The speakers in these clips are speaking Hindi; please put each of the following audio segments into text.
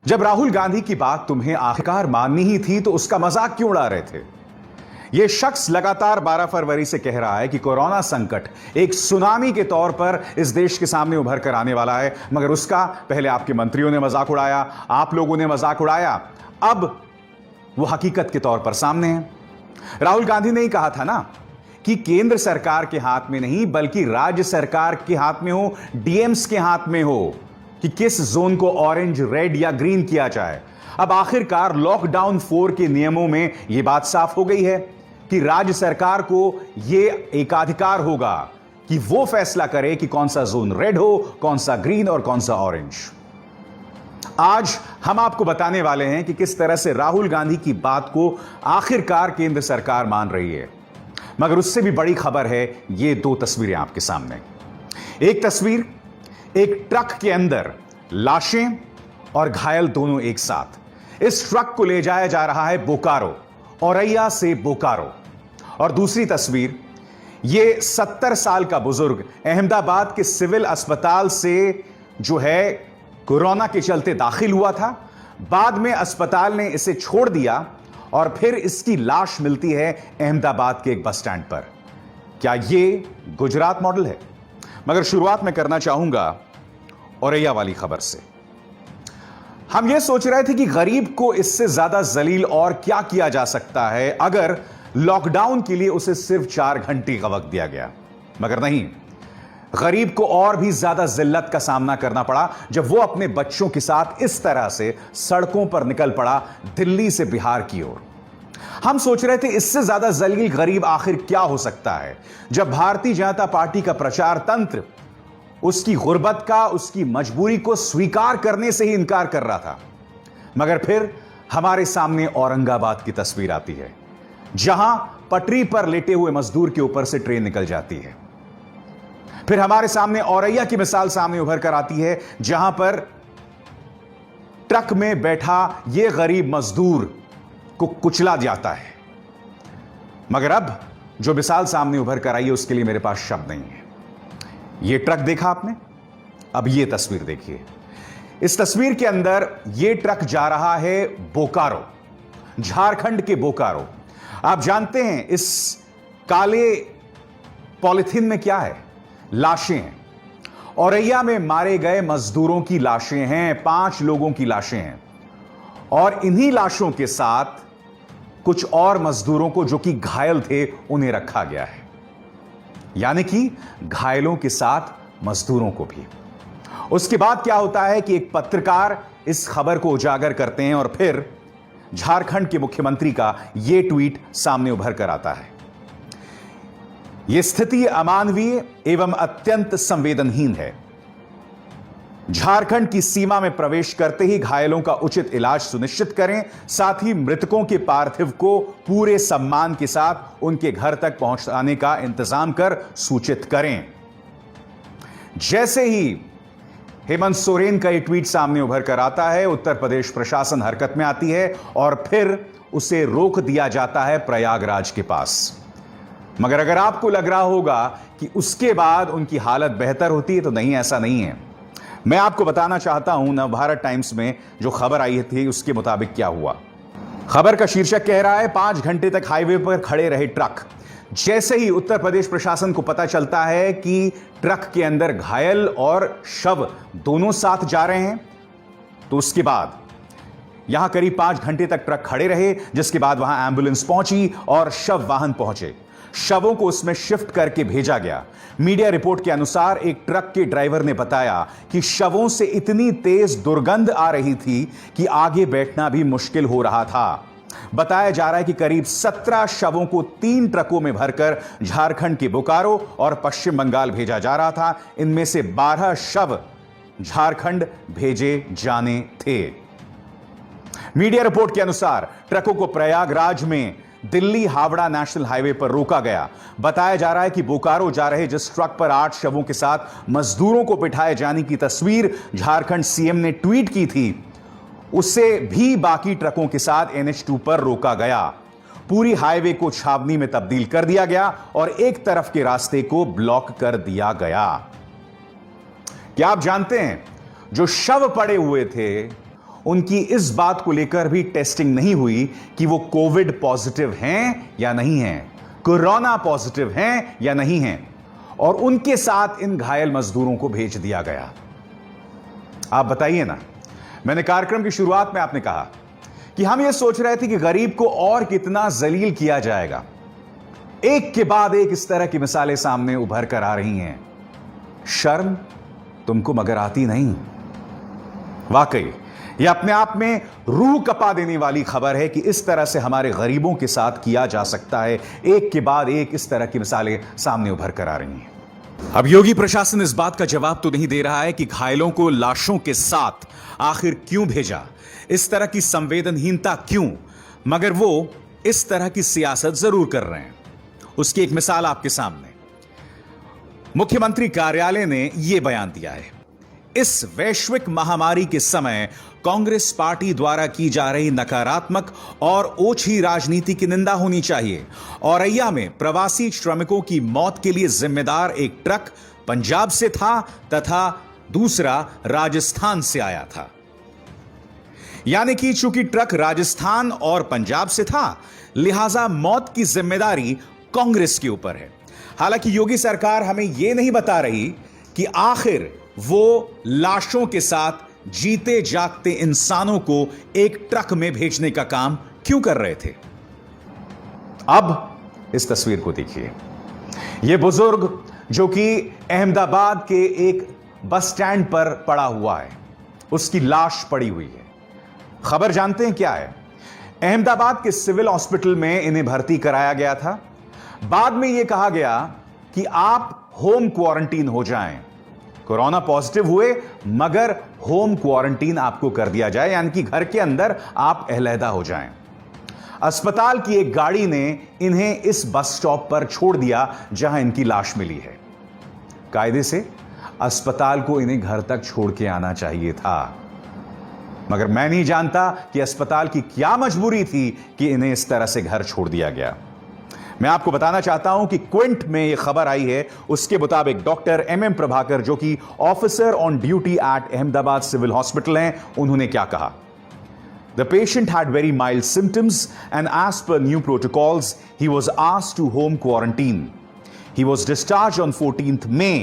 जब राहुल गांधी की बात तुम्हें आखिरकार माननी ही थी तो उसका मजाक क्यों उड़ा रहे थे? यह शख्स लगातार 12 फरवरी से कह रहा है कि कोरोना संकट एक सुनामी के तौर पर इस देश के सामने उभर कर आने वाला है, मगर उसका पहले आपके मंत्रियों ने मजाक उड़ाया, आप लोगों ने मजाक उड़ाया, अब वो हकीकत के तौर पर सामने है। राहुल गांधी ने ही कहा था ना कि केंद्र सरकार के हाथ में नहीं बल्कि राज्य सरकार के हाथ में हो, डीएम्स के हाथ में हो कि किस जोन को ऑरेंज, रेड या ग्रीन किया जाए। अब आखिरकार लॉकडाउन 4 के नियमों में यह बात साफ हो गई है कि राज्य सरकार को यह एकाधिकार होगा कि वो फैसला करे कि कौन सा जोन रेड हो, कौन सा ग्रीन और कौन सा ऑरेंज। आज हम आपको बताने वाले हैं कि किस तरह से राहुल गांधी की बात को आखिरकार केंद्र सरकार मान रही है। मगर उससे भी बड़ी खबर है, ये दो तस्वीरें आपके सामने। एक तस्वीर, एक ट्रक के अंदर लाशें और घायल दोनों एक साथ। इस ट्रक को ले जाया जा रहा है बोकारो, औरैया से बोकारो। और दूसरी तस्वीर, यह 70 साल का बुजुर्ग अहमदाबाद के सिविल अस्पताल से जो है कोरोना के चलते दाखिल हुआ था, बाद में अस्पताल ने इसे छोड़ दिया और फिर इसकी लाश मिलती है अहमदाबाद के एक बस स्टैंड पर। क्या यह गुजरात मॉडल है? मगर शुरुआत मैं करना चाहूंगा औरैया वाली खबर से। हम यह सोच रहे थे कि गरीब को इससे ज्यादा जलील और क्या किया जा सकता है अगर लॉकडाउन के लिए उसे सिर्फ 4 घंटे का वक्त दिया गया, मगर नहीं। गरीब को और भी ज्यादा जिल्लत का सामना करना पड़ा जब वो अपने बच्चों के साथ इस तरह से सड़कों पर निकल पड़ा दिल्ली से बिहार की ओर। हम सोच रहे थे इससे ज्यादा जलील गरीब आखिर क्या हो सकता है, जब भारतीय जनता पार्टी का प्रचार तंत्र उसकी गुर्बत का, उसकी मजबूरी को स्वीकार करने से ही इनकार कर रहा था। मगर फिर हमारे सामने औरंगाबाद की तस्वीर आती है, जहां पटरी पर लेटे हुए मजदूर के ऊपर से ट्रेन निकल जाती है। फिर हमारे सामने औरैया की मिसाल सामने उभर कर आती है, जहां पर ट्रक में बैठा यह गरीब मजदूर को कुचला जाता है। मगर अब जो मिसाल सामने उभर कर आई है उसके लिए मेरे पास शब्द नहीं है। यह ट्रक देखा आपने, अब यह तस्वीर देखिए। इस तस्वीर के अंदर यह ट्रक जा रहा है बोकारो, झारखंड के बोकारो। आप जानते हैं इस काले पॉलिथीन में क्या है? लाशें हैं। औरैया में मारे गए मजदूरों की लाशें हैं, 5 लोगों की लाशें हैं। और इन्हीं लाशों के साथ कुछ और मजदूरों को जो कि घायल थे उन्हें रखा गया है, यानी कि घायलों के साथ मजदूरों को भी। उसके बाद क्या होता है कि एक पत्रकार इस खबर को उजागर करते हैं और फिर झारखंड के मुख्यमंत्री का यह ट्वीट सामने उभर कर आता है। यह स्थिति अमानवीय एवं अत्यंत संवेदनहीन है। झारखंड की सीमा में प्रवेश करते ही घायलों का उचित इलाज सुनिश्चित करें, साथ ही मृतकों के पार्थिव को पूरे सम्मान के साथ उनके घर तक पहुंचाने का इंतजाम कर सूचित करें। जैसे ही हेमंत सोरेन का यह ट्वीट सामने उभर कर आता है, उत्तर प्रदेश प्रशासन हरकत में आती है और फिर उसे रोक दिया जाता है प्रयागराज के पास। मगर अगर आपको लग रहा होगा कि उसके बाद उनकी हालत बेहतर होती है, तो नहीं, ऐसा नहीं है। मैं आपको बताना चाहता हूं नवभारत टाइम्स में जो खबर आई थी उसके मुताबिक क्या हुआ। खबर का शीर्षक कह रहा है 5 घंटे तक हाईवे पर खड़े रहे ट्रक। जैसे ही उत्तर प्रदेश प्रशासन को पता चलता है कि ट्रक के अंदर घायल और शव दोनों साथ जा रहे हैं, तो उसके बाद यहां करीब 5 घंटे तक ट्रक खड़े रहे, जिसके बाद वहां एम्बुलेंस पहुंची और शव वाहन पहुंचे। शवों को उसमें शिफ्ट करके भेजा गया। मीडिया रिपोर्ट के अनुसार एक ट्रक के ड्राइवर ने बताया कि शवों से इतनी तेज दुर्गंध आ रही थी कि आगे बैठना भी मुश्किल हो रहा था। बताया जा रहा है कि करीब 17 शवों को 3 ट्रकों में भरकर झारखंड के बोकारो और पश्चिम बंगाल भेजा जा रहा था। इनमें से 12 शव झारखंड भेजे जाने थे। मीडिया रिपोर्ट के अनुसार ट्रकों को प्रयागराज में दिल्ली हावड़ा नेशनल हाईवे पर रोका गया। बताया जा रहा है कि बोकारो जा रहे जिस ट्रक पर 8 शवों के साथ मजदूरों को बिठाए जाने की तस्वीर झारखंड सीएम ने ट्वीट की थी, उसे भी बाकी ट्रकों के साथ NH2 पर रोका गया। पूरी हाईवे को छावनी में तब्दील कर दिया गया और एक तरफ के रास्ते को ब्लॉक कर दिया गया। क्या आप जानते हैं जो शव पड़े हुए थे उनकी इस बात को लेकर भी टेस्टिंग नहीं हुई कि वो कोविड पॉजिटिव हैं या नहीं हैं, कोरोना पॉजिटिव हैं या नहीं हैं, और उनके साथ इन घायल मजदूरों को भेज दिया गया। आप बताइए ना, मैंने कार्यक्रम की शुरुआत में आपने कहा कि हम यह सोच रहे थे कि गरीब को और कितना जलील किया जाएगा। एक के बाद एक इस तरह की मिसालें सामने उभर कर आ रही हैं। शर्म तुमको मगर आती नहीं। वाकई यह अपने आप में रूह कपा देने वाली खबर है कि इस तरह से हमारे गरीबों के साथ किया जा सकता है। एक के बाद एक इस तरह की मिसालें सामने उभर कर आ रही हैं। अब योगी प्रशासन इस बात का जवाब तो नहीं दे रहा है कि घायलों को लाशों के साथ आखिर क्यों भेजा, इस तरह की संवेदनहीनता क्यों, मगर वो इस तरह की सियासत जरूर कर रहे हैं। उसकी एक मिसाल आपके सामने, मुख्यमंत्री कार्यालय ने यह बयान दिया है, इस वैश्विक महामारी के समय कांग्रेस पार्टी द्वारा की जा रही नकारात्मक और ओछी राजनीति की निंदा होनी चाहिए। औरैया में प्रवासी श्रमिकों की मौत के लिए जिम्मेदार एक ट्रक पंजाब से था तथा दूसरा राजस्थान से आया था। यानी कि चूंकि ट्रक राजस्थान और पंजाब से था, लिहाजा मौत की जिम्मेदारी कांग्रेस के ऊपर है। हालांकि योगी सरकार हमें यह नहीं बता रही कि आखिर वो लाशों के साथ जीते जागते इंसानों को एक ट्रक में भेजने का काम क्यों कर रहे थे। अब इस तस्वीर को देखिए। यह बुजुर्ग जो कि अहमदाबाद के एक बस स्टैंड पर पड़ा हुआ है, उसकी लाश पड़ी हुई है। खबर जानते हैं क्या है? अहमदाबाद के सिविल हॉस्पिटल में इन्हें भर्ती कराया गया था। बाद में यह कहा गया कि आप होम क्वारंटीन हो जाएं। कोरोना पॉजिटिव हुए मगर होम क्वारंटीन आपको कर दिया जाए, यानी कि घर के अंदर आप अलहदा हो जाएं। अस्पताल की एक गाड़ी ने इन्हें इस बस स्टॉप पर छोड़ दिया जहां इनकी लाश मिली है। कायदे से अस्पताल को इन्हें घर तक छोड़ के आना चाहिए था, मगर मैं नहीं जानता कि अस्पताल की क्या मजबूरी थी कि इन्हें इस तरह से घर छोड़ दिया गया। मैं आपको बताना चाहता हूं कि क्विंट में यह खबर आई है, उसके मुताबिक डॉक्टर एम प्रभाकर, जो कि officer on duty at Ahmedabad civil hospital हैं, उन्होंने क्या कहा? The patient had very mild symptoms and as per new protocols he was asked to home quarantine. He was discharge on 14th May.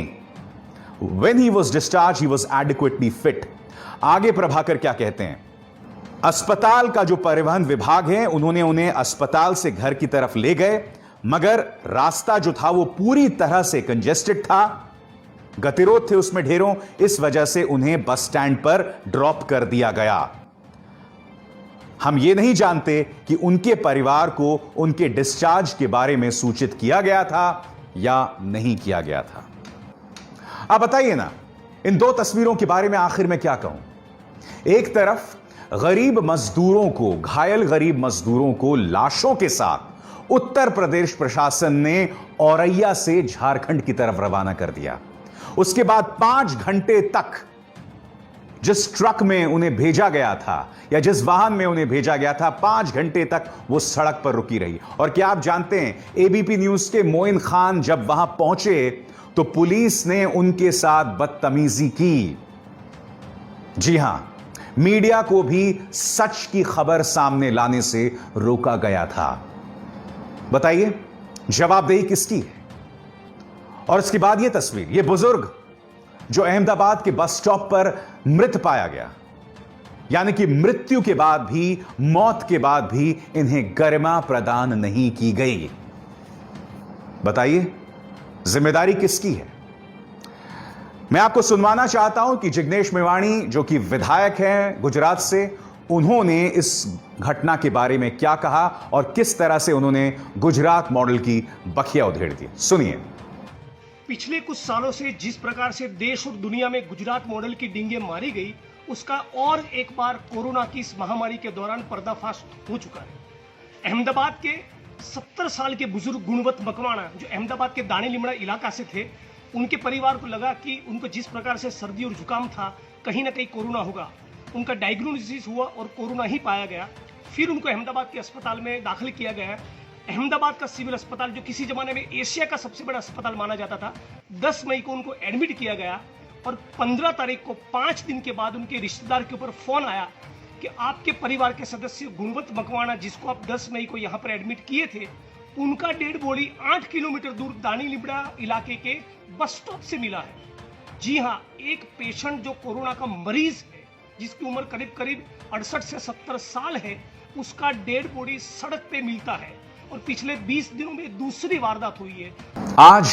When he was discharged, he was adequately fit. आगे प्रभाकर क्या कहते हैं? अस्पताल का जो परिवहन विभाग है, उन्होंने उन्हें अस्पताल से घर की तरफ ले गए, मगर रास्ता जो था वो पूरी तरह से कंजेस्टेड था, गतिरोध थे उसमें ढेरों, इस वजह से उन्हें बस स्टैंड पर ड्रॉप कर दिया गया। हम ये नहीं जानते कि उनके परिवार को उनके डिस्चार्ज के बारे में सूचित किया गया था या नहीं किया गया था। अब बताइए ना, इन दो तस्वीरों के बारे में आखिर में क्या कहूं। एक तरफ गरीब मजदूरों को, घायल गरीब मजदूरों को लाशों के साथ उत्तर प्रदेश प्रशासन ने औरैया से झारखंड की तरफ रवाना कर दिया। उसके बाद 5 घंटे तक जिस ट्रक में उन्हें भेजा गया था या जिस वाहन में उन्हें भेजा गया था, 5 घंटे तक वो सड़क पर रुकी रही। और क्या आप जानते हैं, एबीपी न्यूज के मोइन खान जब वहां पहुंचे तो पुलिस ने उनके साथ बदतमीजी की। जी हां, मीडिया को भी सच की खबर सामने लाने से रोका गया था। बताइए जवाबदेही किसकी है? और इसके बाद यह तस्वीर, यह बुजुर्ग जो अहमदाबाद के बस स्टॉप पर मृत पाया गया, यानी कि मृत्यु के बाद भी, मौत के बाद भी इन्हें गरिमा प्रदान नहीं की गई। बताइए जिम्मेदारी किसकी है? मैं आपको सुनवाना चाहता हूं कि जिग्नेश मेवाणी, जो कि विधायक हैं गुजरात से, उन्होंने इस घटना के बारे में क्या कहा और किस तरह से उन्होंने गुजरात मॉडल की बखिया उधेड़ दी। सुनिए। पिछले कुछ सालों से जिस प्रकार से देश और दुनिया में गुजरात मॉडल की डींगे मारी गई, उसका और एक बार कोरोना की इस महामारी के दौरान पर्दाफाश हो चुका है। अहमदाबाद के 70 साल के बुजुर्ग गुणवत मकवाणा, जो अहमदाबाद के दाने लिमड़ा इलाका से थे, उनके परिवार को लगा कि उनको जिस प्रकार से सर्दी और जुकाम था, कहीं ना कहीं कोरोना होगा। उनका डायग्नोसिस हुआ और कोरोना ही पाया गया। फिर उनको अहमदाबाद के अस्पताल में दाखिल किया गया। अहमदाबाद का सिविल अस्पताल, जो किसी जमाने में एशिया का सबसे बड़ा अस्पताल माना जाता था, 10 मई को उनको एडमिट किया गया और 15 तारीख को 5 दिन के बाद उनके रिश्तेदार के ऊपर फोन आया कि आपके परिवार के सदस्य गुणवंत मकवाना, जिसको आप 10 मई को यहाँ पर एडमिट किए थे, उनका डेड बॉडी 8 किलोमीटर दूर दानी लिबड़ा इलाके के बस स्टॉप से मिला है। जी हाँ, एक पेशेंट जो कोरोना का मरीज है, जिसकी उम्र करीब करीब 68 से 70 साल है, उसका डेड बॉडी सड़क पे मिलता है और पिछले 20 दिनों में दूसरी वारदात हुई है। आज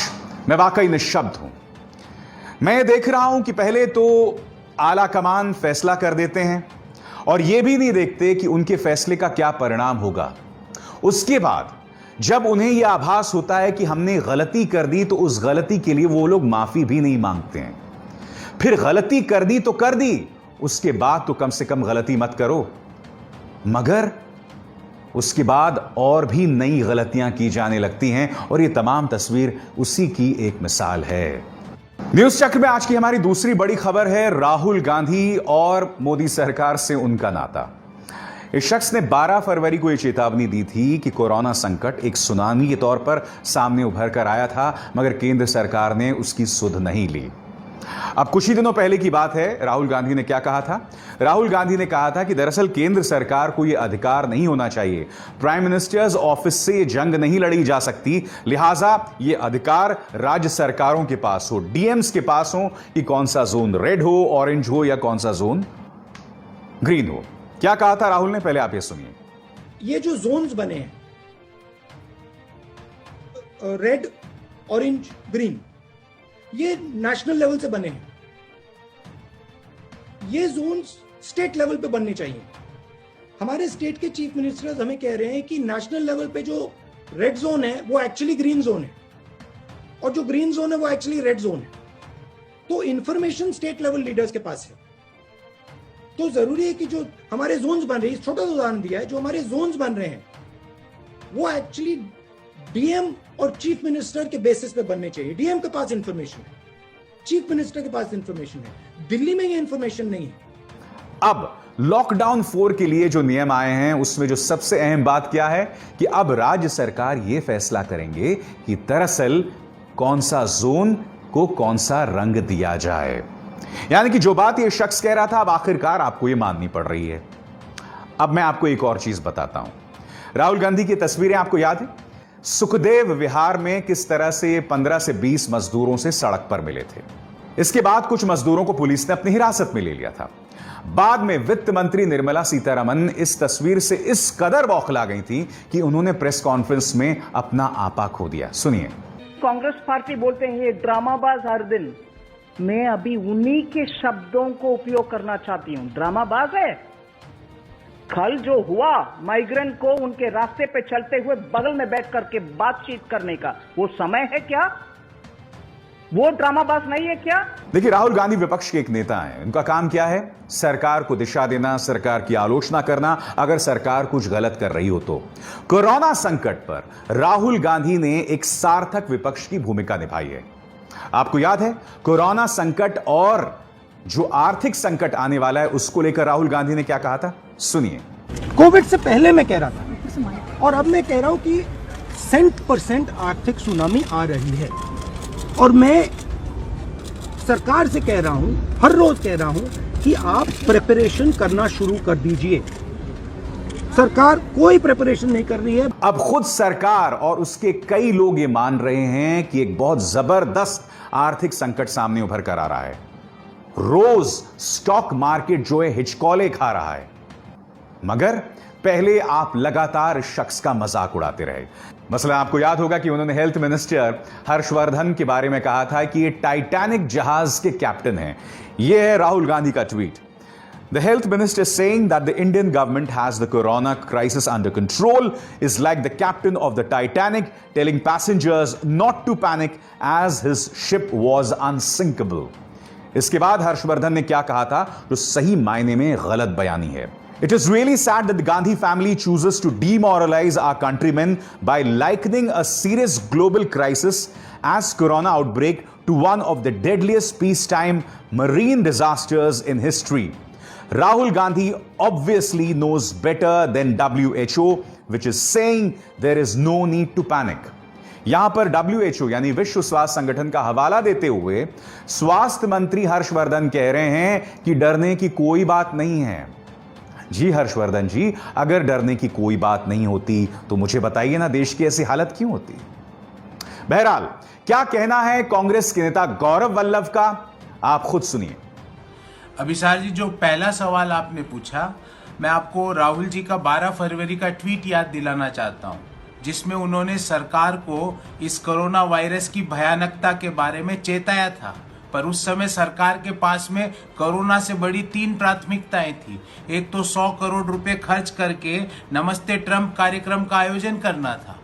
मैं वाकई निशब्द हूं। मैं ये देख रहा हूं कि पहले तो आला कमान फैसला कर देते हैं और यह भी नहीं देखते कि उनके फैसले का क्या परिणाम होगा। उसके बाद जब उन्हें यह आभास होता है कि हमने गलती कर दी, तो उस गलती के लिए वो लोग माफी भी नहीं मांगते हैं। फिर गलती कर दी तो कर दी, उसके बाद तो कम से कम गलती मत करो। मगर उसके बाद और भी नई गलतियां की जाने लगती हैं और यह तमाम तस्वीर उसी की एक मिसाल है। न्यूज चक्र में आज की हमारी दूसरी बड़ी खबर है राहुल गांधी और मोदी सरकार से उनका नाता। इस शख्स ने 12 फरवरी को यह चेतावनी दी थी कि कोरोना संकट एक सुनामी के तौर पर सामने उभर कर आया था, मगर केंद्र सरकार ने उसकी सुध नहीं ली। अब कुछ ही दिनों पहले की बात है, राहुल गांधी ने क्या कहा था? राहुल गांधी ने कहा था कि दरअसल केंद्र सरकार को यह अधिकार नहीं होना चाहिए, प्राइम मिनिस्टर्स ऑफिस से जंग नहीं लड़ी जा सकती, लिहाजा यह अधिकार राज्य सरकारों के पास हो, डीएम्स के पास हो कि कौन सा जोन रेड हो, ऑरेंज हो या कौन सा जोन ग्रीन हो। क्या कहा था राहुल ने, पहले आप ये सुनिए। ये जो जोन्स बने हैं, रेड, ऑरेंज, ग्रीन, ये नेशनल लेवल से बने हैं। ये जोन्स स्टेट लेवल पे बनने चाहिए। हमारे स्टेट के चीफ मिनिस्टर्स हमें कह रहे हैं कि नेशनल लेवल पे जो रेड जोन है वो एक्चुअली ग्रीन जोन है और जो ग्रीन जोन है वो एक्चुअली रेड जोन है। तो इंफॉर्मेशन स्टेट लेवल लीडर्स के पास है। तो जरूरी है कि जो हमारे जोन्स बन रहे हैं, छोटा सा उदाहरण दिया है, जो हमारे जोन्स बन रहे हैं वो एक्चुअली डीएम और चीफ मिनिस्टर के बेसिस पे बनने चाहिए। डीएम के पास इंफॉर्मेशन है, चीफ मिनिस्टर के पास इंफॉर्मेशन है, दिल्ली में ये इंफॉर्मेशन नहीं है। अब लॉकडाउन 4 के लिए जो नियम आए हैं उसमें जो सबसे अहम बात क्या है कि अब राज्य सरकार यह फैसला करेंगे कि दरअसल कौन सा जोन को कौन सा रंग दिया जाए। यानी कि जो बात यह शख्स कह रहा था, अब आखिरकार आपको यह माननी पड़ रही है। अब मैं आपको एक और चीज बताता हूं। राहुल गांधी की तस्वीरें आपको याद है? सुखदेव विहार में किस तरह से 15 से 20 मजदूरों से सड़क पर मिले थे। इसके बाद कुछ मजदूरों को पुलिस ने अपनी हिरासत में ले लिया था। बाद में वित्त मंत्री निर्मला सीतारमण इस तस्वीर से इस कदर बौखला गई थी कि उन्होंने प्रेस कॉन्फ्रेंस में अपना आपा खो दिया। सुनिए। कांग्रेस पार्टी बोलते हैं ये ड्रामाबाज हर दिन। मैं अभी उन्हीं के शब्दों को उपयोग करना चाहती हूं। ड्रामाबाज है। कल जो हुआ, माइग्रेंट को उनके रास्ते पे चलते हुए बगल में बैठ करके बातचीत करने का वो समय है क्या? वो ड्रामाबाज नहीं है क्या? देखिए, राहुल गांधी विपक्ष के एक नेता हैं। उनका काम क्या है? सरकार को दिशा देना, सरकार की आलोचना करना, अगर सरकार कुछ गलत कर रही हो तो। कोरोना संकट पर राहुल गांधी ने एक सार्थक विपक्ष की भूमिका निभाई है। आपको याद है, कोरोना संकट और जो आर्थिक संकट आने वाला है उसको लेकर राहुल गांधी ने क्या कहा था, सुनिए। कोविड से पहले मैं कह रहा था और अब मैं कह रहा हूं कि 100% आर्थिक सुनामी आ रही है और मैं सरकार से कह रहा हूं, हर रोज कह रहा हूं कि आप प्रिपरेशन करना शुरू कर दीजिए। सरकार कोई प्रिपरेशन नहीं कर रही है। अब खुद सरकार और उसके कई लोग ये मान रहे हैं कि एक बहुत जबरदस्त आर्थिक संकट सामने उभर कर आ रहा है। रोज स्टॉक मार्केट जो है हिचकोले खा रहा है। मगर पहले आप लगातार इस शख्स का मजाक उड़ाते रहे। मसला आपको याद होगा कि उन्होंने हेल्थ मिनिस्टर हर्षवर्धन के बारे में कहा था कि ये टाइटैनिक जहाज के कैप्टन हैं। यह है राहुल गांधी का tweet. The health minister saying that the Indian government has the corona crisis under control is like the captain of the Titanic telling passengers not to panic as his ship was unsinkable. इसके बाद हर्षवर्धन ने क्या कहा था जो सही मायने में गलत बयानी है। It is really sad that the Gandhi family chooses to demoralize our countrymen by likening a serious global crisis as corona outbreak to one of the deadliest peacetime marine disasters in history. Rahul Gandhi obviously knows better than WHO, which is saying there is no need to panic. यहां पर WHO यानी विश्व स्वास्थ्य संगठन का हवाला देते हुए स्वास्थ्य मंत्री हर्षवर्धन कह रहे हैं कि डरने की कोई बात नहीं है। जी हर्षवर्धन जी, अगर डरने की कोई बात नहीं होती तो मुझे बताइए ना, देश की ऐसी हालत क्यों होती। बहरहाल, क्या कहना है कांग्रेस के नेता गौरव वल्लभ का, आप खुद सुनिए। अभिसार जी, जो पहला सवाल आपने पूछा, मैं आपको राहुल जी का 12 फरवरी का ट्वीट याद दिलाना चाहता हूं, जिसमें उन्होंने सरकार को इस कोरोना वायरस की भयानकता के बारे में चेताया था। पर उस समय सरकार के पास में कोरोना से बड़ी 3 प्राथमिकताएं थी। एक तो 100 करोड़ रुपए खर्च करके नमस्ते ट्रंप कार्यक्रम का आयोजन करना था।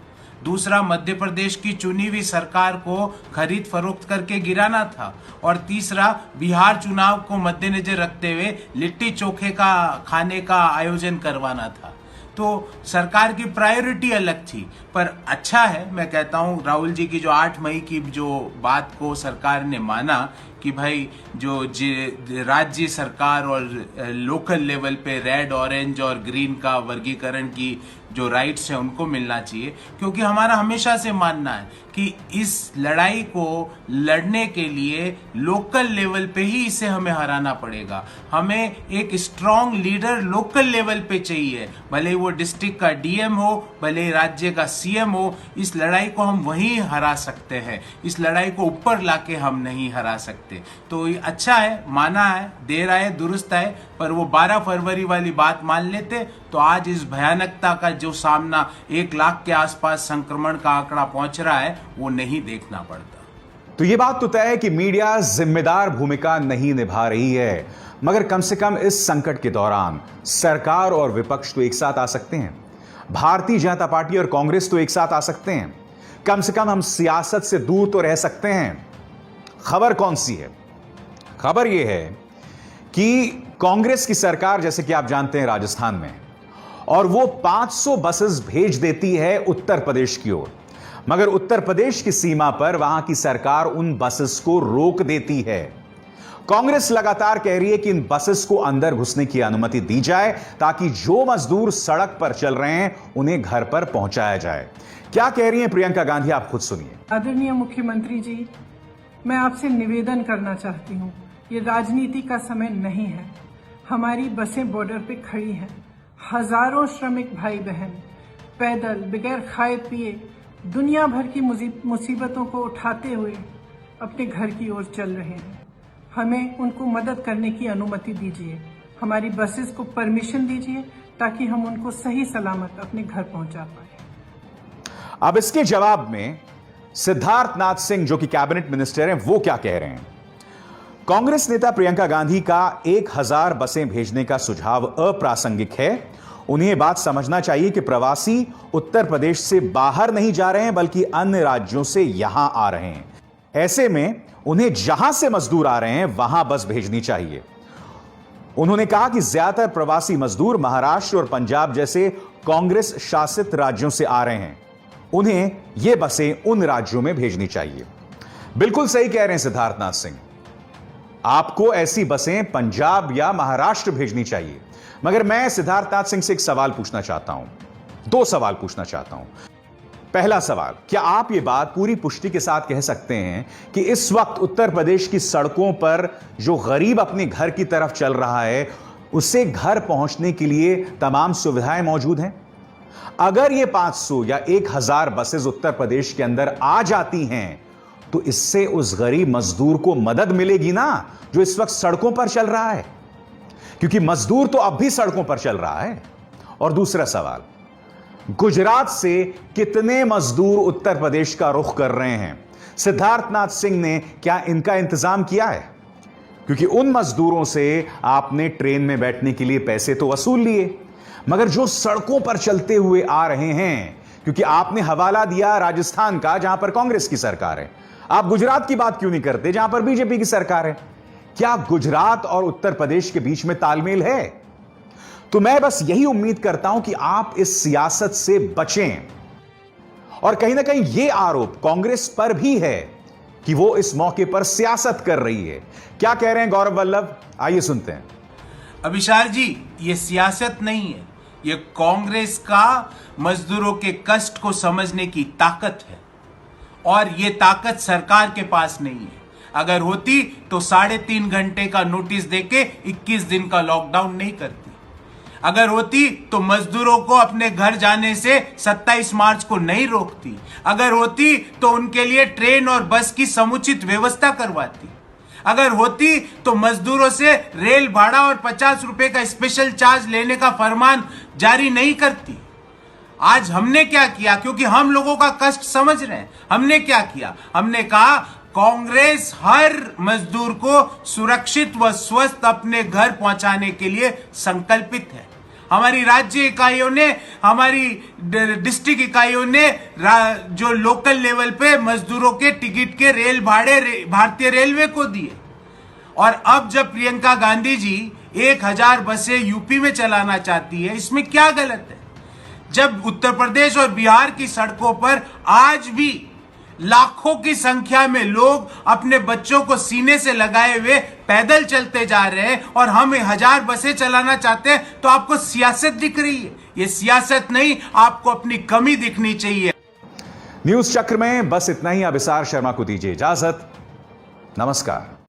दूसरा, मध्य प्रदेश की चुनी हुई सरकार को खरीद फरोख्त करके गिराना था। और तीसरा, बिहार चुनाव को मद्देनजर रखते हुए लिट्टी चोखे का खाने का आयोजन करवाना था। तो सरकार की प्रायोरिटी अलग थी। पर अच्छा है, मैं कहता हूं, राहुल जी की जो 8 मई की जो बात को सरकार ने माना कि भाई जो राज्य सरकार और लोकल लेवल पे रेड, ऑरेंज और ग्रीन का वर्गीकरण की जो राइट्स है उनको मिलना चाहिए। क्योंकि हमारा हमेशा से मानना है कि इस लड़ाई को लड़ने के लिए लोकल लेवल पे ही इसे हमें हराना पड़ेगा। हमें एक स्ट्रांग लीडर लोकल लेवल पे चाहिए, भले वो डिस्ट्रिक्ट का डीएम हो, भले राज्य का सीएम हो। इस लड़ाई को हम वहीं हरा सकते हैं, इस लड़ाई को ऊपर लाके हम नहीं हरा सकते। तो ये अच्छा है, माना है, देर आए दुरुस्त है। पर वो 12 फरवरी वाली बात मान लेते तो आज इस भयानकता का जो सामना 1 लाख के आसपास संक्रमण का आंकड़ा पहुंच रहा है वो नहीं देखना पड़ता। तो यह बात तो तय है कि मीडिया जिम्मेदार भूमिका नहीं निभा रही है, मगर कम से कम इस संकट के दौरान सरकार और विपक्ष तो एक साथ आ सकते हैं। भारतीय जनता पार्टी और कांग्रेस तो एक साथ आ सकते हैं। कम से कम हम सियासत से दूर तो रह सकते हैं। खबर कौन सी है? खबर यह है कि कांग्रेस की सरकार, जैसे कि आप जानते हैं, राजस्थान में, और वो 500 बसेस भेज देती है उत्तर प्रदेश की ओर, मगर उत्तर प्रदेश की सीमा पर वहां की सरकार उन बसेस को रोक देती है। कांग्रेस लगातार कह रही है कि इन बसेस को अंदर घुसने की अनुमति दी जाए ताकि जो मजदूर सड़क पर चल रहे हैं उन्हें घर पर पहुंचाया जाए। क्या कह रही हैं प्रियंका गांधी, आप खुद सुनिए। आदरणीय मुख्यमंत्री जी, मैं आपसे निवेदन करना चाहती हूँ, ये राजनीति का समय नहीं है। हमारी बसें बॉर्डर पे खड़ी हैं, हजारों श्रमिक भाई बहन पैदल बगैर खाए पिए दुनिया भर की मुसीबतों को उठाते हुए अपने घर की ओर चल रहे हैं। हमें उनको मदद करने की अनुमति दीजिए, हमारी बसेस को परमिशन दीजिए ताकि हम उनको सही सलामत अपने घर पहुंचा पाए। अब इसके जवाब में सिद्धार्थनाथ सिंह, जो कि कैबिनेट मिनिस्टर हैं, वो क्या कह रहे हैं? कांग्रेस नेता प्रियंका गांधी का 1000 बसें भेजने का सुझाव अप्रासंगिक है। उन्हें यह बात समझना चाहिए कि प्रवासी उत्तर प्रदेश से बाहर नहीं जा रहे हैं, बल्कि अन्य राज्यों से यहां आ रहे हैं। ऐसे में उन्हें जहां से मजदूर आ रहे हैं वहां बस भेजनी चाहिए। उन्होंने कहा कि ज्यादातर प्रवासी मजदूर महाराष्ट्र और पंजाब जैसे कांग्रेस शासित राज्यों से आ रहे हैं, उन्हें यह बसें उन राज्यों में भेजनी चाहिए। बिल्कुल सही कह रहे हैं सिद्धार्थनाथ सिंह, आपको ऐसी बसें पंजाब या महाराष्ट्र भेजनी चाहिए। मगर मैं सिद्धार्थनाथ सिंह से एक सवाल पूछना चाहता हूं, 2 सवाल पूछना चाहता हूं। पहला सवाल, क्या आप यह बात पूरी पुष्टि के साथ कह सकते हैं कि इस वक्त उत्तर प्रदेश की सड़कों पर जो गरीब अपने घर की तरफ चल रहा है उसे घर पहुंचने के लिए तमाम सुविधाएं मौजूद हैं? अगर ये 500 या 1000 बसेस उत्तर प्रदेश के अंदर आ जाती हैं तो इससे उस गरीब मजदूर को मदद मिलेगी ना, जो इस वक्त सड़कों पर चल रहा है, क्योंकि मजदूर तो अब भी सड़कों पर चल रहा है। और दूसरा सवाल, गुजरात से कितने मजदूर उत्तर प्रदेश का रुख कर रहे हैं? सिद्धार्थनाथ सिंह ने क्या इनका इंतजाम किया है? क्योंकि उन मजदूरों से आपने ट्रेन में बैठने के लिए पैसे तो वसूल लिए, मगर जो सड़कों पर चलते हुए आ रहे हैं, क्योंकि आपने हवाला दिया राजस्थान का जहां पर कांग्रेस की सरकार है, आप गुजरात की बात क्यों नहीं करते जहां पर बीजेपी की सरकार है? क्या गुजरात और उत्तर प्रदेश के बीच में तालमेल है? तो मैं बस यही उम्मीद करता हूं कि आप इस सियासत से बचें। और कहीं ना कहीं यह आरोप कांग्रेस पर भी है कि वो इस मौके पर सियासत कर रही है। क्या कह रहे हैं गौरव वल्लभ, आइए सुनते हैं। अभिसार जी, ये सियासत नहीं है, ये कांग्रेस का मजदूरों के कष्ट को समझने की ताकत है। और ये ताकत सरकार के पास नहीं है। अगर होती तो 3.5 घंटे का नोटिस देके 21 दिन का लॉकडाउन नहीं करती। अगर होती तो मजदूरों को अपने घर जाने से 27 मार्च को नहीं रोकती। अगर होती तो उनके लिए ट्रेन और बस की समुचित व्यवस्था करवाती। अगर होती तो मजदूरों से रेल भाड़ा और 50 रुपए का स्पेशल चार्ज लेने का फरमान जारी नहीं करती। आज हमने क्या किया, क्योंकि हम लोगों का कष्ट समझ रहे हैं, हमने क्या किया, हमने कहा कांग्रेस हर मजदूर को सुरक्षित व स्वस्थ अपने घर पहुंचाने के लिए संकल्पित है। हमारी राज्य इकाइयों ने, हमारी डिस्ट्रिक्ट इकाइयों ने जो लोकल लेवल पे मजदूरों के टिकट के रेल भाड़े भारतीय रेलवे को दिए। और अब जब प्रियंका गांधी जी 1000 बसें यूपी में चलाना चाहती है, इसमें क्या गलत है? जब उत्तर प्रदेश और बिहार की सड़कों पर आज भी लाखों की संख्या में लोग अपने बच्चों को सीने से लगाए हुए पैदल चलते जा रहे हैं और हम 1000 बसें चलाना चाहते हैं, तो आपको सियासत दिख रही है। ये सियासत नहीं, आपको अपनी कमी दिखनी चाहिए। न्यूज चक्र में बस इतना ही। अब इसार शर्मा को दीजिए इजाजत। नमस्कार।